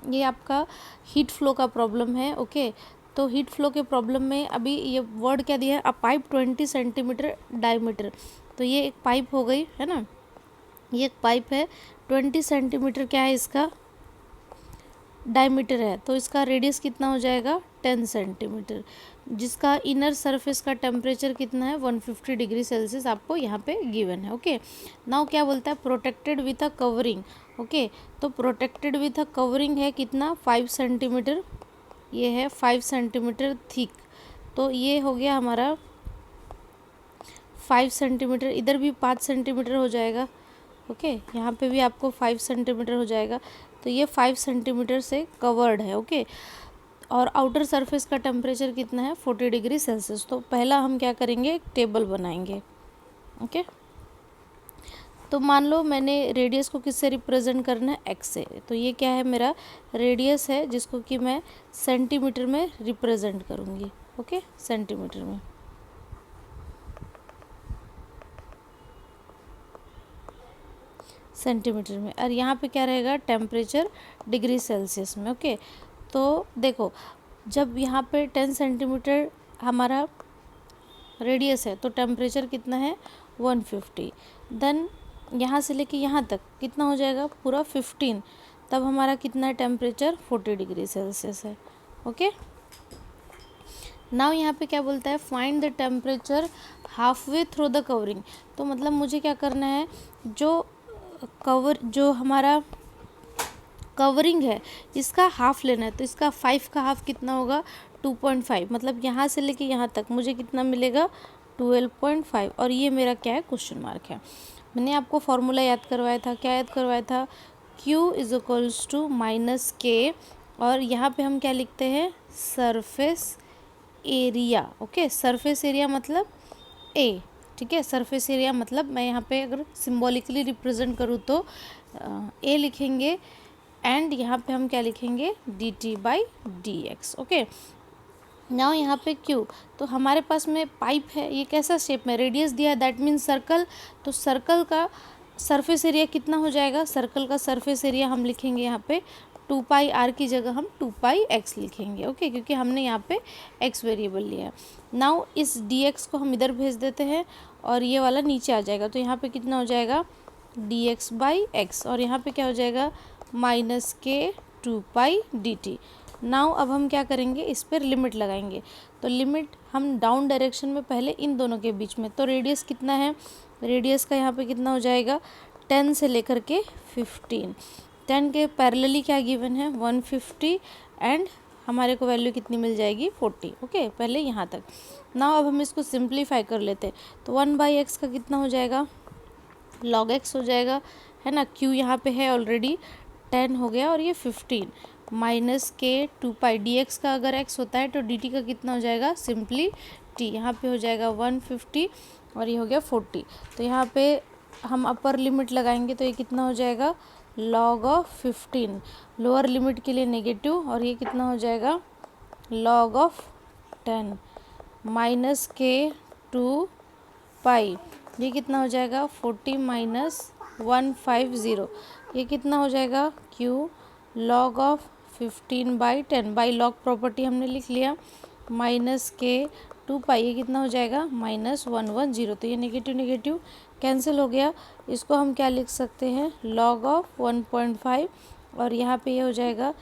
ये आपका heat flow का प्रॉब्लम है। ओके, तो हीट फ्लो के प्रॉब्लम में अभी ये वर्ड क्या दिया है, अ पाइप 20 सेंटीमीटर डायमीटर। तो ये एक पाइप हो गई है ना, ये एक पाइप है 20 सेंटीमीटर क्या है इसका डायमीटर है, तो इसका रेडियस कितना हो जाएगा 10 सेंटीमीटर, जिसका इनर सरफेस का टेम्परेचर कितना है 150 डिग्री सेल्सियस आपको यहाँ पे गिवन है। ओके, नाउ क्या बोलता है, protected with a covering. Okay, तो प्रोटेक्टेड विथ अ कवरिंग है कितना 5 सेंटीमीटर, ये है 5 सेंटीमीटर थिक, तो ये हो गया हमारा 5 सेंटीमीटर, इधर भी 5 सेंटीमीटर हो जाएगा। ओके, यहाँ पे भी आपको 5 सेंटीमीटर हो जाएगा, तो ये 5 सेंटीमीटर से कवर्ड है। ओके, और आउटर सरफेस का टेम्परेचर कितना है 40 डिग्री सेल्सियस। तो पहला हम क्या करेंगे, एक टेबल बनाएंगे। ओके, तो मान लो मैंने रेडियस को किससे रिप्रेजेंट करना है, एक्स से, तो ये क्या है मेरा रेडियस है जिसको कि मैं सेंटीमीटर में रिप्रेजेंट करूँगी। ओके, सेंटीमीटर में, सेंटीमीटर में, और यहाँ पे क्या रहेगा टेम्परेचर डिग्री सेल्सियस में। ओके, तो देखो जब यहाँ पे 10 सेंटीमीटर हमारा रेडियस है तो टेम्परेचर कितना है 150, देन यहाँ से लेके यहाँ तक कितना हो जाएगा पूरा 15, तब हमारा कितना है टेम्परेचर 40 डिग्री सेल्सियस है। ओके, नाउ यहाँ पे क्या बोलता है, find the temperature half way through the covering. तो मतलब मुझे क्या करना है, जो हमारा कवरिंग है इसका हाफ लेना है, तो इसका 5 का हाफ कितना होगा 2.5, मतलब यहाँ से लेके यहाँ तक मुझे कितना मिलेगा 12.5, और ये मेरा क्या है क्वेश्चन मार्क है। मैंने आपको फॉर्मूला याद करवाया था, क्या याद करवाया था, Q is equals to minus K, और यहाँ पे हम क्या लिखते हैं surface area. Okay, surface area मतलब ए, ठीक है, सरफेस एरिया मतलब मैं यहाँ पे अगर सिम्बॉलिकली रिप्रेजेंट करूँ तो ए लिखेंगे, एंड यहाँ पे हम क्या लिखेंगे dt by D x. Okay, now यहाँ पे क्यू, तो हमारे पास में पाइप है, ये कैसा शेप में, रेडियस दिया है दैट मीन्स सर्कल, तो सर्कल का सरफेस एरिया कितना हो जाएगा, सर्कल का सरफेस एरिया हम लिखेंगे यहाँ पे 2 पाई आर की जगह हम 2 पाई एक्स लिखेंगे। ओके, क्योंकि हमने यहाँ पे एक्स वेरिएबल लिया है। नाउ इस डी एक्स को हम इधर भेज देते हैं और ये वाला नीचे आ जाएगा, तो यहाँ पे कितना हो जाएगा डी एक्स बाई एक्स, और यहाँ पे क्या हो जाएगा माइनस के 2 पाई डी टी। नाउ अब हम क्या करेंगे, इस पर लिमिट लगाएंगे, तो लिमिट हम डाउन डायरेक्शन में पहले इन दोनों के बीच में, तो रेडियस कितना है, रेडियस का यहाँ पे कितना हो जाएगा 10 से लेकर के 15, 10 के पैरेलली क्या गिवन है 150, एंड हमारे को वैल्यू कितनी मिल जाएगी 40। ओके, पहले यहाँ तक। नाउ अब हम इसको सिंप्लीफाई कर लेते हैं, तो 1/x का कितना हो जाएगा log x हो जाएगा, है ना, q यहाँ पे है ऑलरेडी 10 हो गया, और ये 15 माइनस के 2 पाई डी एक्स का अगर x होता है तो डी टी का कितना हो जाएगा सिंपली t, यहाँ पे हो जाएगा 150 और ये हो गया 40, तो यहाँ पे हम अपर लिमिट लगाएंगे तो ये कितना हो जाएगा log ऑफ 15, लोअर लिमिट के लिए नेगेटिव, और ये कितना हो जाएगा log ऑफ 10 माइनस के 2 पाई, ये कितना हो जाएगा 40 माइनस 150, ये कितना हो जाएगा q log of 15/10, by log property हमने लिख लिया, माइनस के 2 पाई, ये कितना हो जाएगा माइनस 110, तो ये नेगेटिव नेगेटिव कैंसिल हो गया। इसको हम क्या लिख सकते हैं log ऑफ 1.5, और यहाँ पे ये हो जाएगा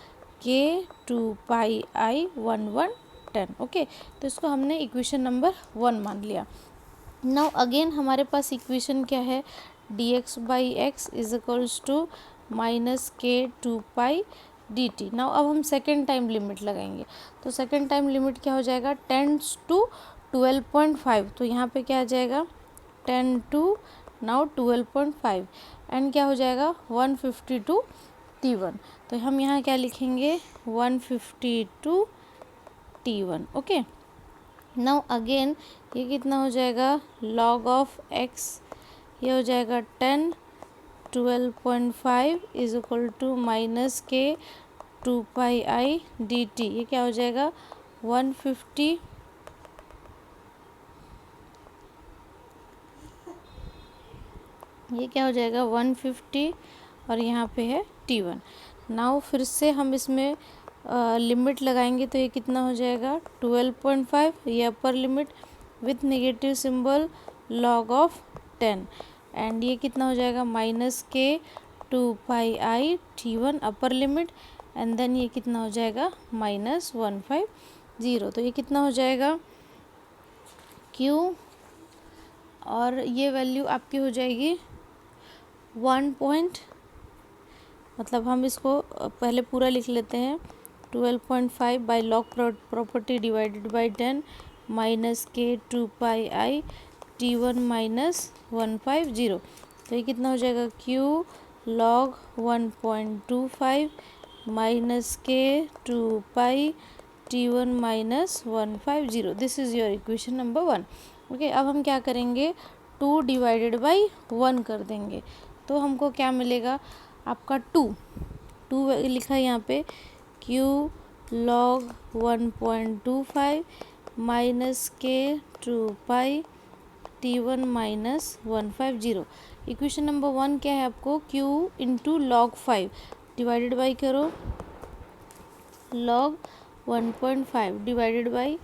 k 2 पाई i 110। ओके, तो इसको हमने इक्वेशन नंबर 1 मान लिया। नाउ अगेन हमारे पास इक्वेशन क्या है dx by X is equals to minus K 2 pi D T. Now अब हम सेकेंड टाइम लिमिट लगाएंगे, तो सेकेंड टाइम लिमिट क्या हो जाएगा 10 to 12.5, तो यहाँ पे क्या आ जाएगा 10 to नाउ 12.5, एंड क्या हो जाएगा 150 to T1, तो हम यहाँ क्या लिखेंगे 150 to T1। Okay, now again ये कितना हो जाएगा log ऑफ x, ये हो जाएगा 10 12.5 is equal to minus K 2 pi I D T, ये क्या हो जाएगा 150, ये क्या हो जाएगा 150, और यहाँ पे है T1। नाउ फिर से हम इसमें लिमिट लगाएंगे तो ये कितना हो जाएगा 12.5, ये upper limit with negative symbol log of 10, and ये कितना हो जाएगा -k2πi t1 upper limit, and then ये कितना हो जाएगा -150। तो ये कितना हो जाएगा q, और ये वैल्यू आपकी हो जाएगी 1 मतलब हम इसको पहले पूरा लिख लेते हैं 12.5 by log property divided by 10 -k2πi t1 -150। तो ये कितना हो जाएगा q log 1.25 -k2π t1 -150। This is your equation number 1। Okay, अब हम क्या करेंगे 2 डिवाइडेड बाई 1 कर देंगे, तो हमको क्या मिलेगा आपका 2 लिखा है यहाँ पे q log 1.25 -k2π t1 -150। Equation number 1 क्या है आपको q into log 5 divided by करो log 1.5 divided by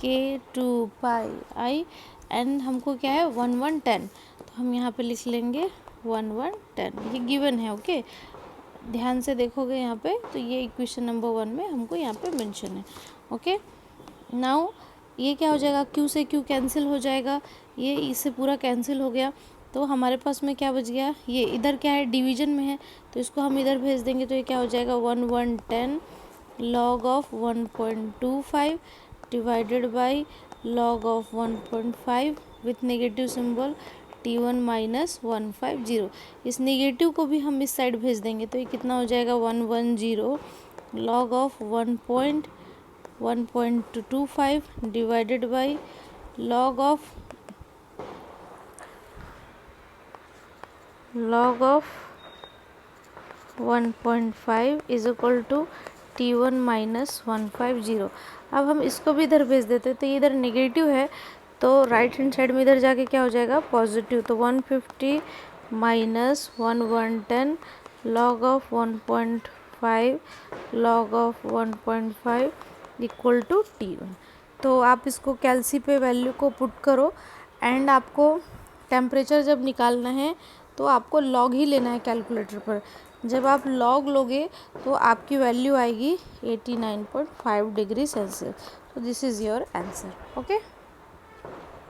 k2πi, and हमको क्या है 1110, तो हम यहाँ पे लिख लेंगे 1110, ये गिवन है। ओके, ध्यान से देखोगे यहाँ पे, तो ये इक्वेशन नंबर 1 में हमको यहाँ पे मेंशन है। ओके, नाउ ये क्या हो जाएगा q से q कैंसिल हो जाएगा, ये इससे पूरा कैंसिल हो गया, तो हमारे पास में क्या बच गया, ये इधर क्या है डिवीजन में है, तो इसको हम इधर भेज देंगे, तो ये क्या हो जाएगा 1110 log of 1.25 divided by log of 1.5 with negative symbol t1 -150। इस नेगेटिव को भी हम इस साइड भेज देंगे, तो ये कितना हो जाएगा 110 log of 1.25 divided by log of 1.5 is equal to t1 -150। अब हम इसको भी इधर भेज देते, तो ये इधर नेगेटिव है, तो राइट हैंड साइड में इधर जाके क्या हो जाएगा पॉजिटिव, तो 150 -110 log of 1.5 log of 1.5 equal to t1। तो आप इसको कैल्सी पे वैल्यू को पुट करो, एंड आपको टेम्परेचर जब निकालना है तो आपको लॉग ही लेना है कैलकुलेटर पर। जब आप लॉग लोगे तो आपकी वैल्यू आएगी 89.5 डिग्री सेल्सियस। तो this is your answer. Okay.